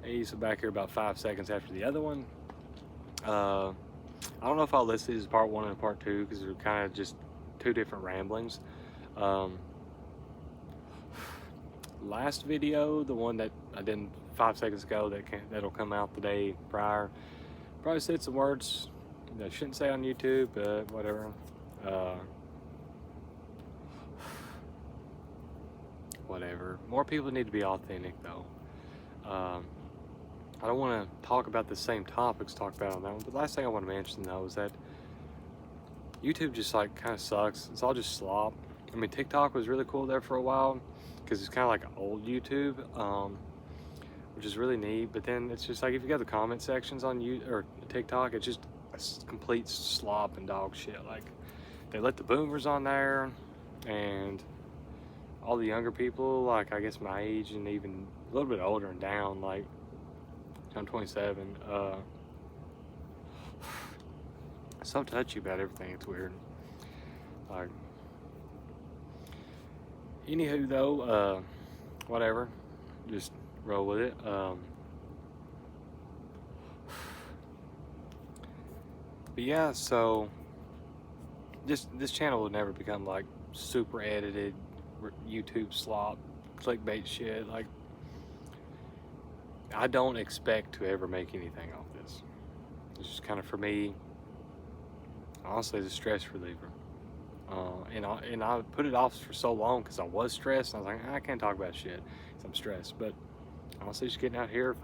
He's back here about 5 seconds after the other one. I don't know if I'll list these as part 1 and part 2 because they're kind of just two different ramblings. Last video, the one that I did 5 seconds ago, that'll come out the day prior, probably said some words that I shouldn't say on YouTube, but whatever. Whatever. More people need to be authentic, though. I don't want to talk about the same topics talked about on that one, but the last thing I want to mention, though, is that YouTube just like kind of sucks. It's all just slop. I mean, TikTok was really cool there for a while because it's kind of like old YouTube, which is really neat. But then it's just like if you got the comment sections on TikTok, it's just a complete slop and dog shit. Like they let the boomers on there, and all the younger people, like I guess my age and even a little bit older and down, like I'm 27. So touchy about everything. It's weird. Like, anywho, though, whatever. Just roll with it. But yeah, so this channel will never become like super edited YouTube slop, clickbait shit. Like, I don't expect to ever make anything off this. It's just kind of, for me, honestly, it's a stress reliever. And I put it off for so long because I was stressed. And I was like, I can't talk about shit because I'm stressed. But honestly, just getting out here,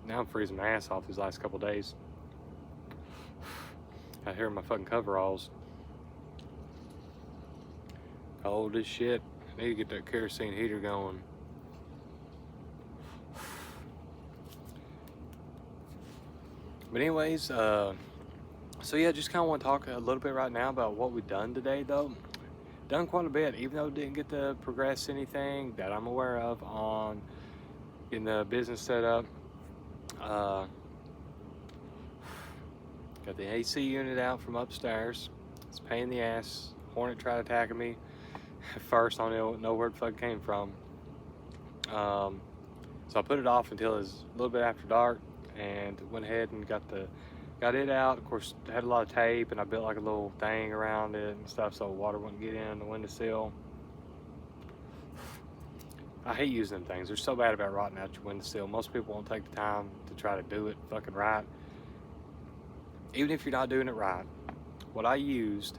now I'm freezing my ass off these last couple days. Out here in my fucking coveralls. Cold as shit. I need to get that kerosene heater going. But anyways, so yeah, just kind of want to talk a little bit right now about what we've done today, though. Done quite a bit, even though didn't get to progress anything that I'm aware of in the business setup. Got the AC unit out from upstairs. It's a pain in the ass. Hornet tried attacking me. At first, I don't know where the fuck it came from. So I put it off until it was a little bit after dark, and went ahead and got it out. Of course, it had a lot of tape, and I built like a little thing around it and stuff so water wouldn't get in the windowsill. I hate using them things. They're so bad about rotting out your windowsill. Most people won't take the time to try to do it fucking right. Even if you're not doing it right, what I used,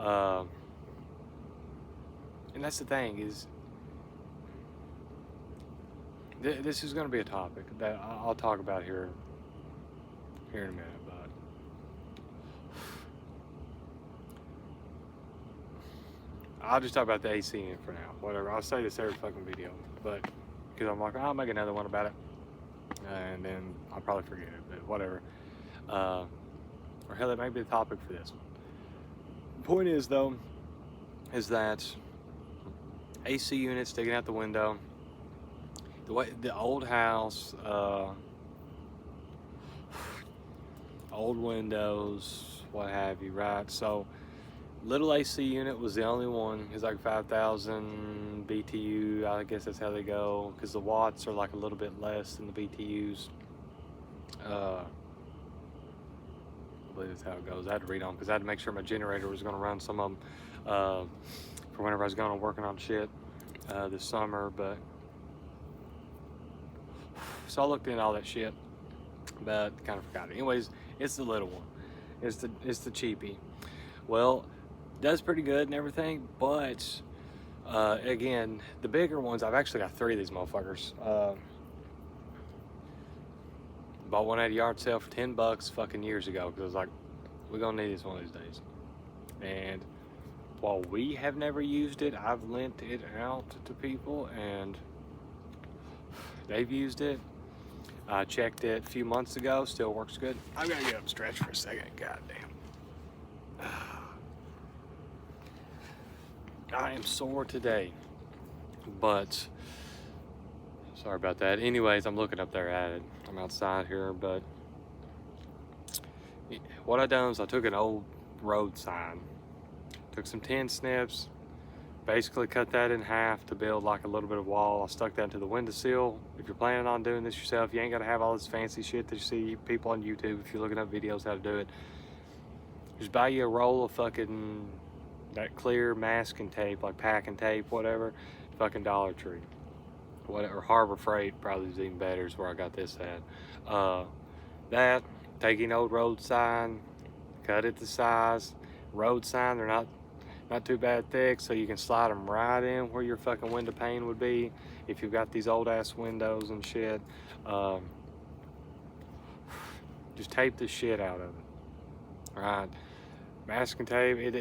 and that's the thing, is this is going to be a topic that I'll talk about here in a minute, but I'll just talk about the AC unit for now. Whatever. I'll say this every fucking video, but because I'm like, I'll make another one about it, and then I'll probably forget it, but whatever. Or hell, it may be the topic for this one. The point is, though, is that AC unit sticking out the window. The old house, old windows, what have you, right? So little AC unit was the only one. It's like 5,000 BTU. I guess that's how they go, because the watts are like a little bit less than the BTUs. I believe that's how it goes. I had to read on because I had to make sure my generator was going to run some of them for whenever I was going and working on shit this summer. But so I looked into all that shit, but kind of forgot it. Anyways, it's the little one. It's the cheapie. Well, does pretty good and everything, but again, the bigger ones, I've actually got 3 of these motherfuckers. Bought one at a yard sale for $10 fucking years ago because I was like, we're gonna need this one of these days. And while we have never used it, I've lent it out to people and they've used it. I checked it a few months ago, still works good. I'm gonna get up and stretch for a second. God damn. I am sore today, but sorry about that. Anyways, I'm looking up there at it. I'm outside here, but what I done is I took an old road sign, took some tin snips, Basically cut that in half to build like a little bit of wall. I stuck that into the windowsill. If you're planning on doing this yourself, you ain't gotta have all this fancy shit that you see people on YouTube if you're looking up videos how to do it. Just buy you a roll of fucking that clear masking tape, like packing tape, whatever, fucking Dollar Tree. Whatever, Harbor Freight probably is even better is where I got this at. That, take an old road sign, cut it to size. Road sign, they're not too bad thick, so you can slide them right in where your fucking window pane would be if you've got these old ass windows and shit. Just tape the shit out of it, right? Masking tape,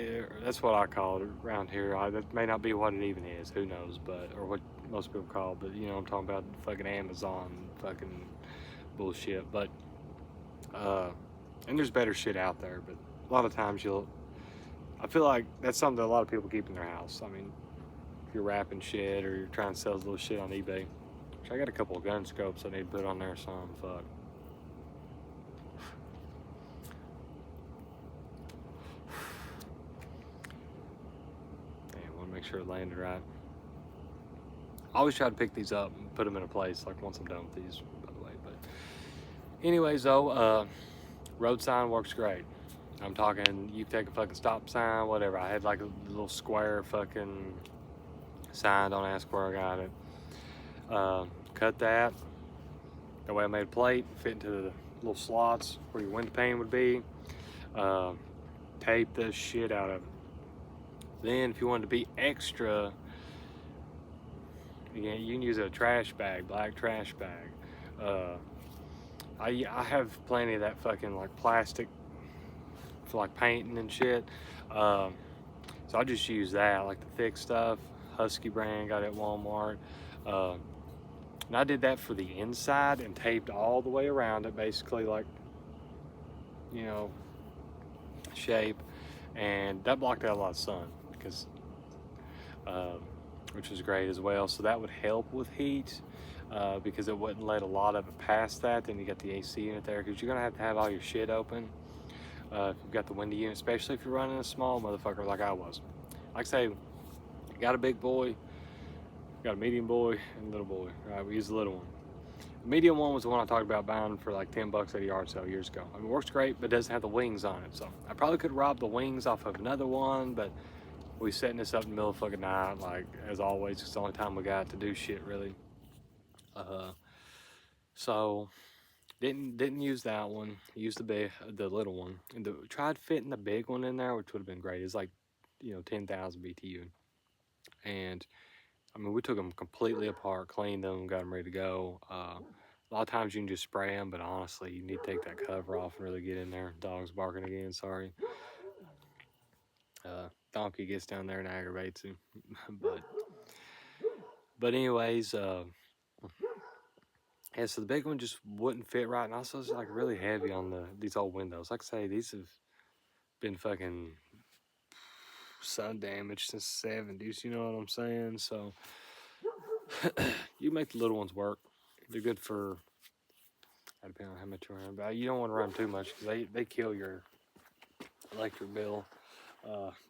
that's what I call it around here. That may not be what it even is, who knows, but, or what most people call it, but you know I'm talking about, fucking Amazon fucking bullshit. But and there's better shit out there, but a lot of times I feel like that's something that a lot of people keep in their house. I mean, if you're wrapping shit or you're trying to sell little shit on eBay. Which I got a couple of gun scopes I need to put on there, so fuck. Damn, want to make sure it landed right. I always try to pick these up and put them in a place, like once I'm done with these, by the way. But anyways, though, road sign works great. I'm talking, you can take a fucking stop sign, whatever. I had like a little square fucking sign, don't ask where I got it. Cut that. That way I made a plate, fit into the little slots where your window pane would be. Tape the shit out of it. Then if you wanted to be extra, again, you can use a trash bag, black trash bag. I have plenty of that fucking like plastic for like painting and shit. So I just use that, like the thick stuff. Husky brand, got it at Walmart. And I did that for the inside and taped all the way around it, basically like, you know, shape. And that blocked out a lot of sun because, which was great as well. So that would help with heat because it wouldn't let a lot of it past that. Then you got the AC unit there because you're gonna have to have all your shit open. If you've got the window unit, especially if you're running a small motherfucker like I was. Like I say, got a big boy, got a medium boy, and a little boy. Right, we use the little one. The medium one was the one I talked about buying for like 10 bucks at a yard sale years ago. I mean, it works great, but it doesn't have the wings on it. So I probably could rob the wings off of another one, but we setting this up in the middle of fucking night, like as always. It's the only time we got to do shit really. So didn't use that one. Used the little one, and tried fitting the big one in there, which would have been great. It's like, you know, 10,000 BTU, and I mean we took them completely apart, cleaned them, got them ready to go. A lot of times you can just spray them, but honestly, you need to take that cover off and really get in there. Dog's barking again. Sorry. Donkey gets down there and aggravates him, but anyways. Yeah, so the big one just wouldn't fit right, and also it's like really heavy on these old windows. Like I say, these have been fucking sun damaged since the 70s. You know what I'm saying? So you make the little ones work. They're good for, depending on how much you run, but you don't want to run too much because they kill your electric bill.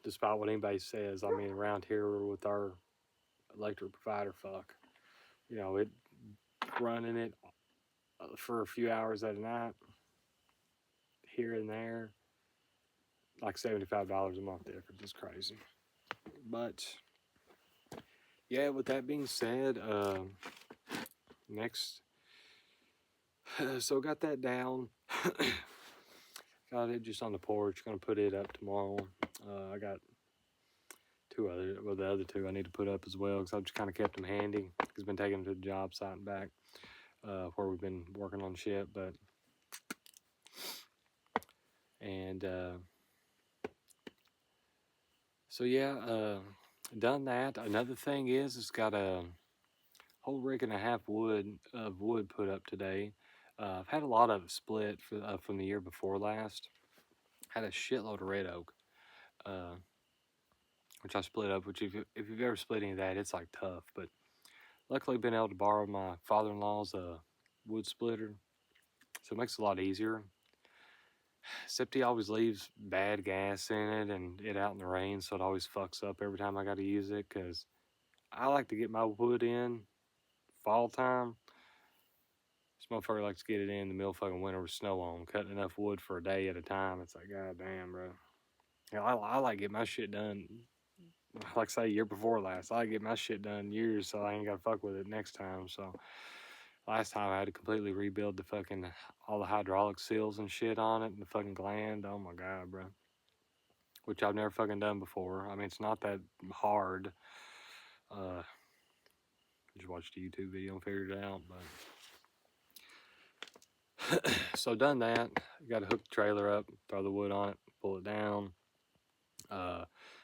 Despite what anybody says, I mean, around here with our electric provider, fuck, you know, it running it for a few hours at a night here and there, like $75 a month difference. It's crazy. But yeah, with that being said, next, so got that down. Got it just on the porch. Gonna put it up tomorrow. I got the other two I need to put up as well because I've just kind of kept them handy. I've been taking them to the job site and back where we've been working on shit. But and so yeah, done that. Another thing is it's got a whole rig and a half of wood put up today. I've had a lot of it split from the year before last. Had a shitload of red oak, which I split up. Which if you've ever split any of that, it's like tough. But luckily, been able to borrow my father-in-law's wood splitter, so it makes it a lot easier. except he always leaves bad gas in it and it out in the rain, so it always fucks up every time I got to use it. Cause I like to get my wood in fall time. This motherfucker likes to get it in the middle of fucking winter with snow on, cutting enough wood for a day at a time. It's like, god damn, bro. Yeah, I like to get my shit done. Like say year before last, I like to get my shit done years, so I ain't gotta fuck with it next time. So last time I had to completely rebuild the fucking all the hydraulic seals and shit on it and the fucking gland. Oh my god, bro. Which I've never fucking done before. I mean, it's not that hard. Uh, just watched a YouTube video and figured it out. But so done that. Got to hook the trailer up, throw the wood on it, pull it down.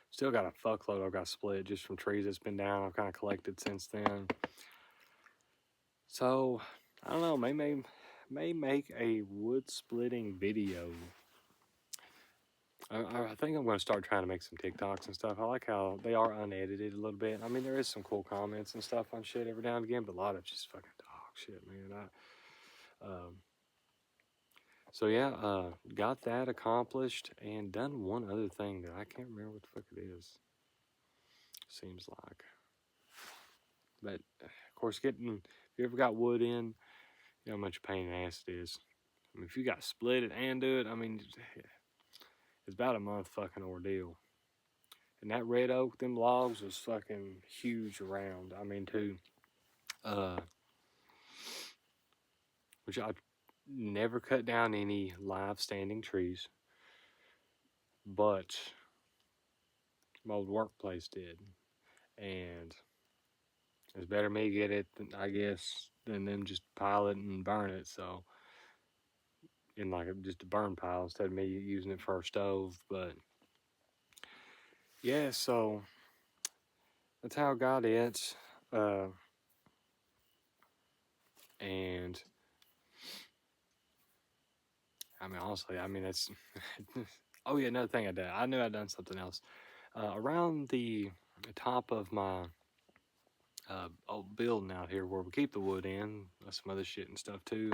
Still got a fuckload I've got split just from trees that's been down. I've kind of collected since then. So I don't know. May make a wood splitting video. I think I'm going to start trying to make some TikToks and stuff. I like how they are unedited a little bit. I mean, there is some cool comments and stuff on shit every now and again, but a lot of just fucking dog shit, man. So yeah, got that accomplished and done one other thing that I can't remember what the fuck it is. Seems like, but of course, if you ever got wood in, you know how much pain in the ass it is. I mean, if you got to split it and do it, I mean, it's about a month fucking ordeal. And that red oak, them logs was fucking huge around. I mean, too. Which I never cut down any live standing trees, but my old workplace did. And it's better me get it, than, I guess, than them just pile it and burn it. So, in like just a burn pile instead of me using it for a stove. But yeah, so that's how I got it. And I mean, honestly, I mean, that's. Oh, yeah, another thing I did. I knew I'd done something else. Around the top of my old building out here where we keep the wood in, some other shit and stuff too.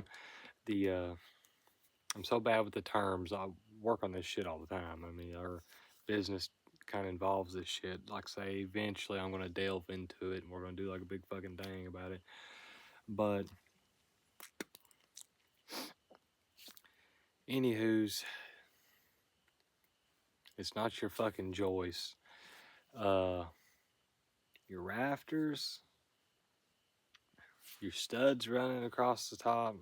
I'm so bad with the terms. I work on this shit all the time. I mean, our business kind of involves this shit. Like, say, eventually I'm going to delve into it and we're going to do like a big fucking thing about it. But, anywho's, it's not your fucking joist. Your rafters, your studs running across the top,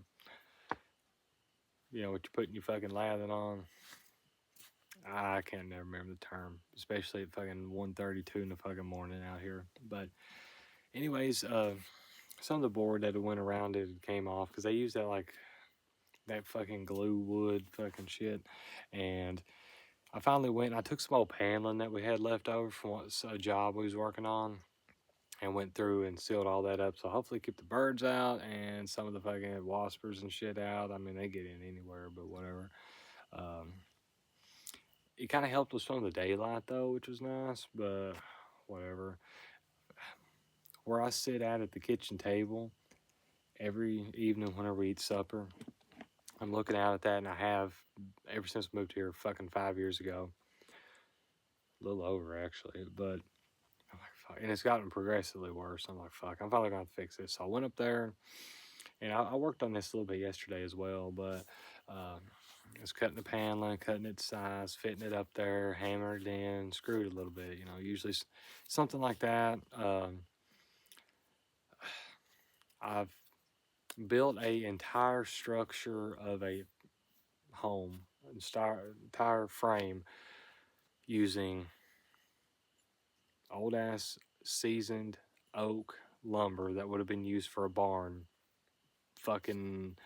you know, what you're putting your fucking lathing on. I can't never remember the term, especially at fucking 1:32 in the fucking morning out here. But anyways, some of the board that went around it came off because they used that like that fucking glue wood fucking shit. And I finally went. I took some old paneling that we had left over from a job we was working on, and went through and sealed all that up. So hopefully keep the birds out and some of the fucking waspers and shit out. I mean, they get in anywhere, but whatever. It kind of helped with some of the daylight though, which was nice, but whatever. Where I sit at the kitchen table every evening whenever we eat supper, I'm looking out at that, and I have ever since I moved here fucking 5 years ago. A little over actually, but I'm like, fuck. And it's gotten progressively worse. I'm like, fuck, I'm finally gonna have to fix this. So I went up there, and I worked on this a little bit yesterday as well, but I was cutting the paneling, cutting it to size, fitting it up there, hammered it in, screwed it a little bit, you know, usually something like that. I've built a entire structure of a home, entire frame using old ass seasoned oak lumber that would have been used for a barn fucking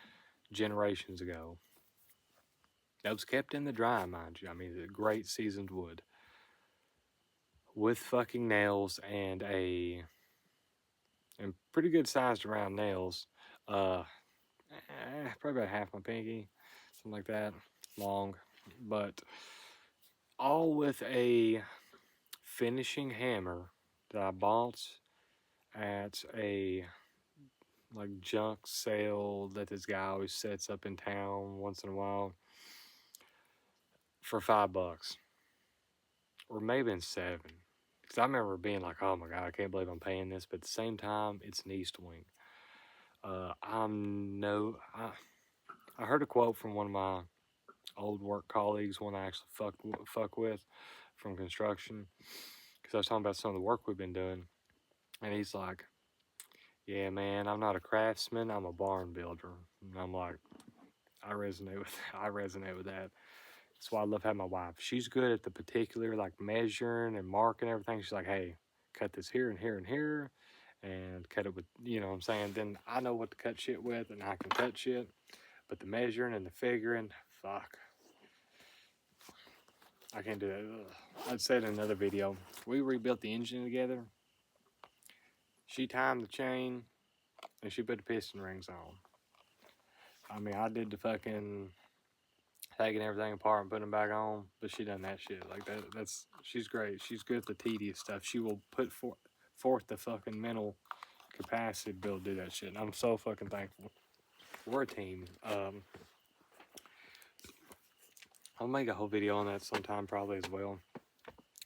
generations ago. That was kept in the dry, mind you. I mean, the great seasoned wood with fucking nails and pretty good sized round nails. Uh, Probably about half my pinky, something like that, long, but all with a finishing hammer that I bought at a like junk sale that this guy always sets up in town once in a while. for $5, or maybe in 7. Because I remember being like, oh my God, I can't believe I'm paying this. But at the same time, it's an East Wing. I heard a quote from one of my old work colleagues, one I actually fuck with from construction, because I was talking about some of the work we've been doing, and he's like, "Yeah, man, I'm not a craftsman. I'm a barn builder." And I'm like, I resonate with that. That's why I love having my wife. She's good at the particular, like, measuring and marking everything. She's like, "Hey, cut this here and here and here, and cut it with," you know what I'm saying? Then I know what to cut shit with, and I can cut shit. But the measuring and the figuring, fuck, I can't do that. Ugh. I'd said in another video, we rebuilt the engine together. She timed the chain, and she put the piston rings on. I mean, I did the fucking taking everything apart and putting them back on, but she done that shit like that. She's great. She's good at the tedious stuff. She will put forth the fucking mental capacity to be able to do that shit. And I'm so fucking thankful. We're a team. I'll make a whole video on that sometime probably as well.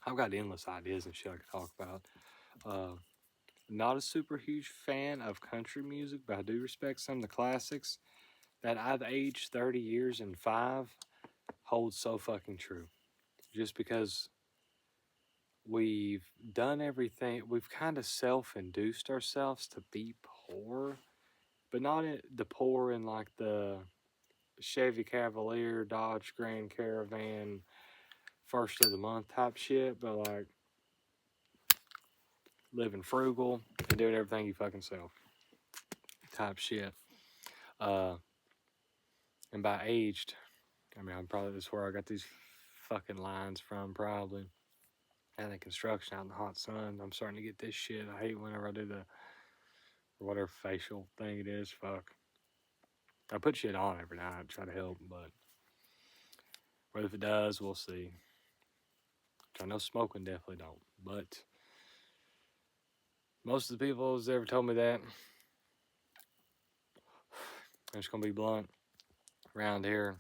I've got endless ideas and shit I could talk about. Not a super huge fan of country music, but I do respect some of the classics. That I've aged 30 years in 5 holds so fucking true. Just because we've done everything, we've kind of self-induced ourselves to be poor, but not the poor in like the Chevy Cavalier, Dodge Grand Caravan, first of the month type shit, but like living frugal and doing everything you fucking self type shit. And by aged, I mean, I'm probably, this is where I got these fucking lines from, probably. And the construction out in the hot sun, I'm starting to get this shit. I hate whenever I do the, or whatever facial thing it is, fuck. I put shit on every night, try to help, but whether if it does, we'll see. I know smoking definitely don't, but most of the people who's ever told me that, I'm just gonna be blunt. Around here,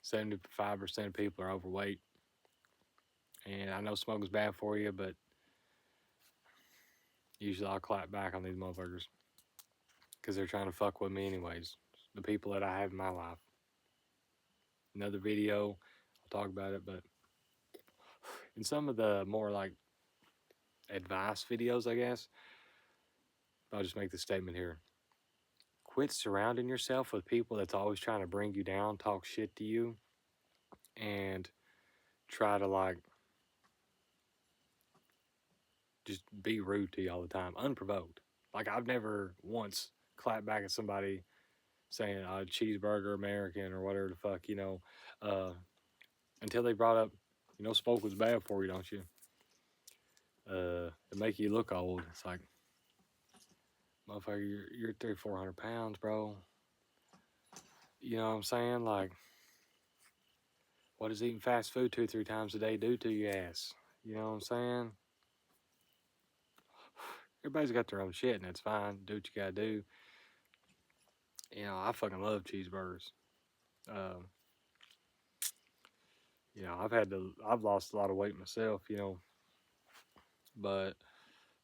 75% of people are overweight. And I know smoking's bad for you, but usually I'll clap back on these motherfuckers because they're trying to fuck with me anyways. The people that I have in my life. Another video, I'll talk about it, but in some of the more like advice videos, I guess, I'll just make the statement here. Quit surrounding yourself with people that's always trying to bring you down, talk shit to you, and try to like just be rude to you all the time, unprovoked. Like I've never once clapped back at somebody saying cheeseburger American or whatever the fuck, you know, until they brought up, you know, smoke was bad for you, don't you? It make you look old. It's like, motherfucker, you're 300-400 pounds, bro. You know what I'm saying? Like, what does eating fast food 2-3 times a day do to your ass? You know what I'm saying? Everybody's got their own shit, and that's fine. Do what you gotta do. You know, I fucking love cheeseburgers. You know, I've lost a lot of weight myself, you know, but,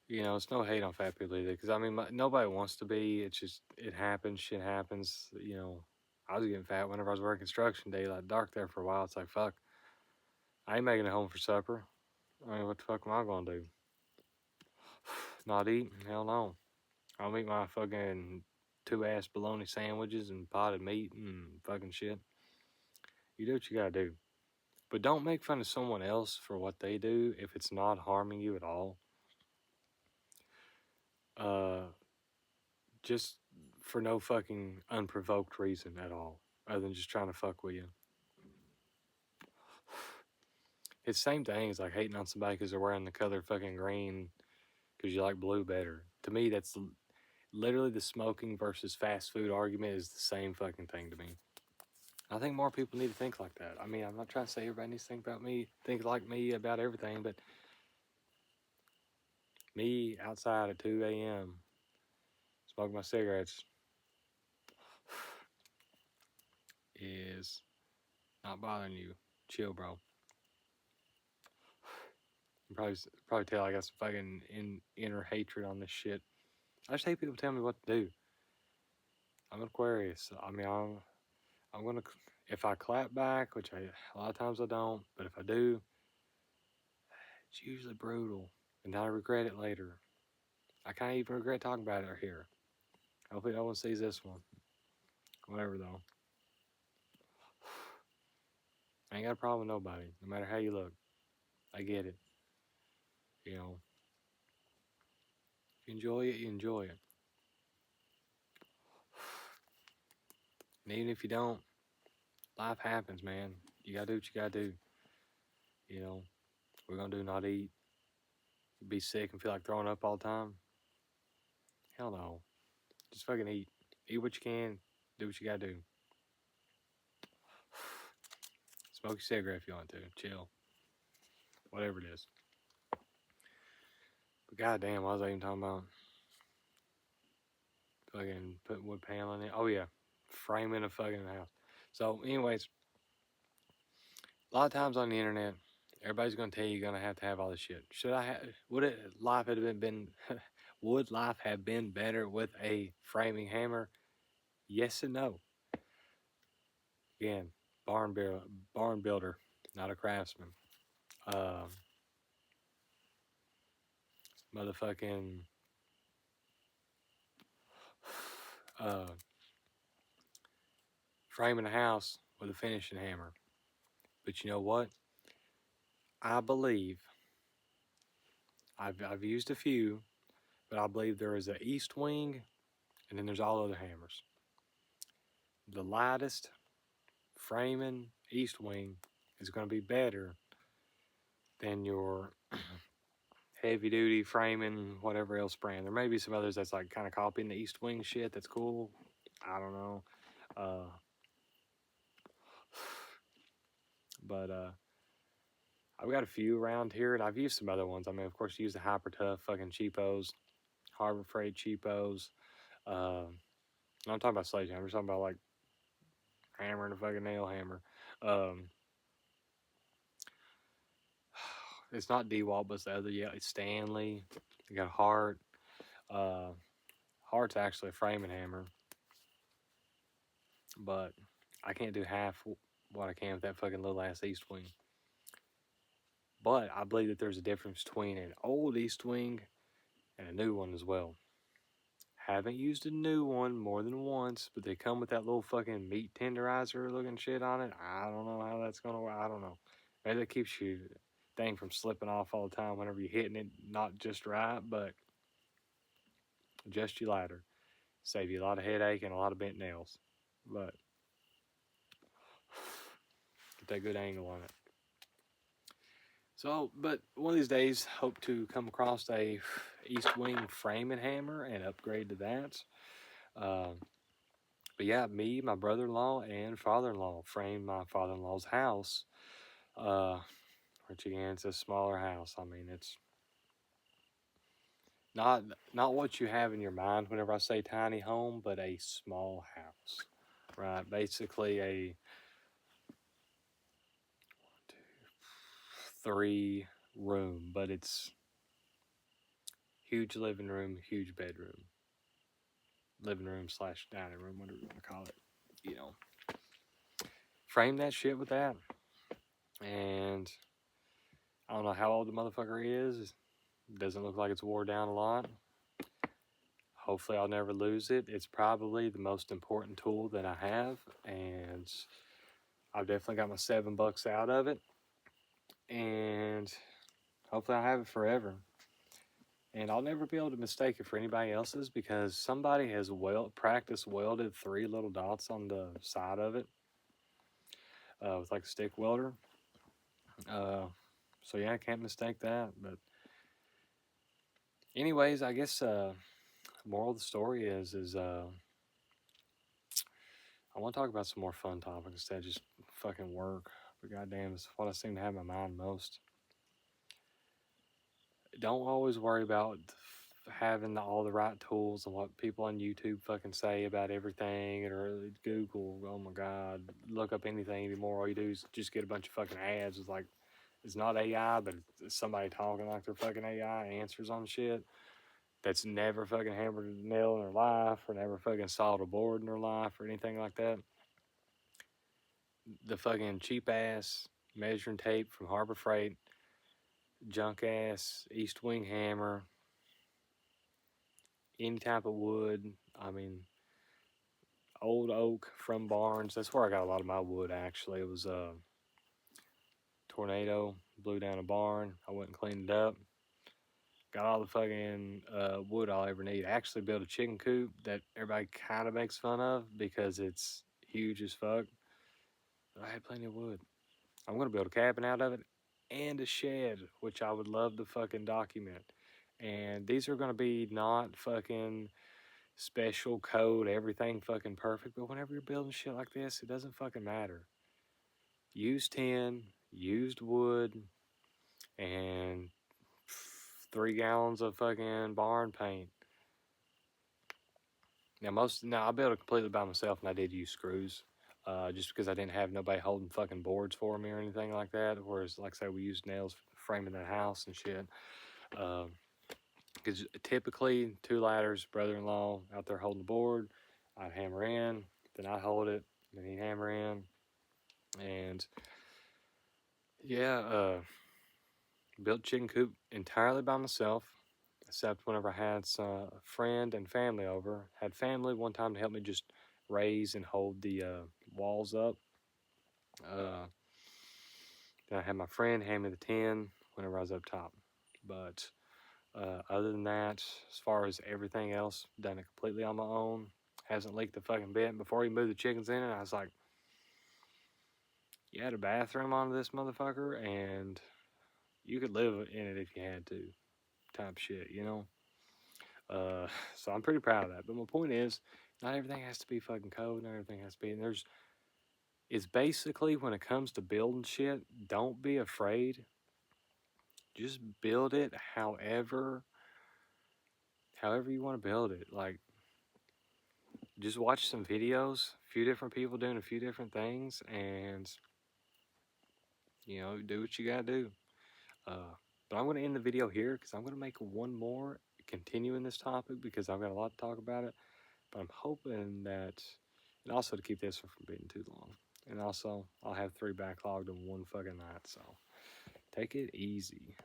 you know, it's no hate on fat people either, because, I mean, nobody wants to be. It's just, it happens, shit happens, you know. I was getting fat whenever I was working construction, daylight dark there for a while. It's like, fuck, I ain't making it home for supper. I mean, what the fuck am I gonna do? Not eat? Hell no. I'll eat my fucking 2-ass bologna sandwiches and potted meat and fucking shit. You do what you gotta do. But don't make fun of someone else for what they do if it's not harming you at all. Just for no fucking unprovoked reason at all, other than just trying to fuck with you. It's the same thing as like hating on somebody because they're wearing the color fucking green because you like blue better. To me, that's literally the smoking versus fast food argument is the same fucking thing to me. I think more people need to think like that. I mean, I'm not trying to say everybody needs to think like me about everything, but me outside at 2 a.m. smoking my cigarettes is not bothering you. Chill, bro. You probably tell I got some fucking inner hatred on this shit. I just hate people tell me what to do. I'm an Aquarius. I mean, I'm gonna, if I clap back, which a lot of times I don't, but if I do, it's usually brutal, and I regret it later. I can't even regret talking about it here. Hopefully no one sees this one. Whatever though. I ain't got a problem with nobody, no matter how you look. I get it. You know, if you enjoy it, you enjoy it. And even if you don't, life happens, man. You gotta do what you gotta do. You know, we're gonna do not eat, be sick and feel like throwing up all the time. Hell no. Just fucking eat. Eat what you can. Do what you gotta do. Smoke a cigarette if you want to. Chill. Whatever it is. But goddamn, what was I even talking about? Fucking putting wood paneling in. Oh yeah, framing a fucking house. So, anyways, a lot of times on the internet, everybody's gonna tell you you're gonna have to have all this shit. Should I have? Life have been? Would life have been better with a framing hammer? Yes and no. Again, barn builder, not a craftsman. Motherfucking uh, framing a house with a finishing hammer. But you know what? I believe I've used a few, but I believe there is an east wing, and then there's all other hammers. The lightest framing east wing is going to be better than your heavy duty framing whatever else brand. There may be some others that's like kind of copying the east wing shit. That's cool. I don't know. But I've got a few around here, and I've used some other ones. I mean, of course, you use the Hyper Tough fucking cheapos, Harbor Freight cheapos. I'm talking about sledgehammer. I'm talking about like hammer and a fucking nail hammer. It's not DeWalt, but it's the other. Yeah, it's Stanley. You got Hart. Hart's actually a framing hammer, but I can't do half what I can with that fucking little ass East Wing. But I believe that there's a difference between an old East Wing and a new one as well. Haven't used a new one more than once, but they come with that little fucking meat tenderizer looking shit on it. I don't know how that's gonna work. I don't know. Maybe that keeps you thing from slipping off all the time whenever you're hitting it not just right, but just you lighter. Save you a lot of headache and a lot of bent nails. But get that good angle on it. So, but one of these days, hope to come across a East Wing framing hammer and upgrade to that. But yeah, me, my brother-in-law, and father-in-law framed my father-in-law's house. Which again, it's a smaller house. I mean, it's not what you have in your mind whenever I say tiny home, but a small house, right? Basically a 3 room, but it's huge living room, huge bedroom, living room / dining room, whatever you want to call it. You know, frame that shit with that, and I don't know how old the motherfucker is. Doesn't look like it's wore down a lot. Hopefully I'll never lose it. It's probably the most important tool that I have, and I've definitely got my $7 out of it, and hopefully I'll have it forever. And I'll never be able to mistake it for anybody else's because somebody has practice welded 3 little dots on the side of it with like a stick welder. So yeah, I can't mistake that. But anyways, I guess moral of the story is I want to talk about some more fun topics instead of just fucking work. But goddamn, it's what I seem to have in my mind most. Don't always worry about having all the right tools and what people on YouTube fucking say about everything, or Google. Oh my God, look up anything anymore. All you do is just get a bunch of fucking ads. It's like it's not AI, but it's somebody talking like they're fucking AI answers on shit that's never fucking hammered a nail in their life or never fucking sawed a board in their life or anything like that. The fucking cheap ass measuring tape from Harbor Freight, junk ass East Wing hammer, any type of wood. I mean, old oak from Barnes. That's where I got a lot of my wood. Actually, it was a tornado blew down a barn. I went and cleaned it up. Got all the fucking wood I'll ever need. I actually built a chicken coop that everybody kind of makes fun of because it's huge as fuck. But I had plenty of wood. I'm gonna build a cabin out of it and a shed, which I would love to fucking document. And these are gonna be not fucking special code, everything fucking perfect. But whenever you're building shit like this, it doesn't fucking matter. Used tin, used wood, and 3 gallons of fucking barn paint. Now I built it completely by myself, and I did use screws, just because I didn't have nobody holding fucking boards for me or anything like that. Whereas, like I say, we used nails framing the house and shit. Because typically 2 ladders, brother-in-law out there holding the board, I'd hammer in, then I'd hold it, then he'd hammer in, and yeah, built chicken coop entirely by myself, except whenever I had a friend and family over. Had family one time to help me just raise and hold the walls up. Then I had my friend hand me the tin whenever I was up top. But other than that, as far as everything else, done it completely on my own. Hasn't leaked a fucking bit. Before he moved the chickens in, I was like, you had a bathroom on this motherfucker, and you could live in it if you had to, type shit, you know? So I'm pretty proud of that. But my point is, not everything has to be fucking code. Not everything has to be. And it's basically when it comes to building shit, don't be afraid. Just build it however you want to build it. Like, just watch some videos, a few different people doing a few different things, and do what you gotta do. But I'm gonna end the video here because I'm gonna make one more continuing this topic because I've got a lot to talk about it. But I'm hoping that, and also to keep this one from being too long. And also, I'll have 3 backlogged in one fucking night, so take it easy.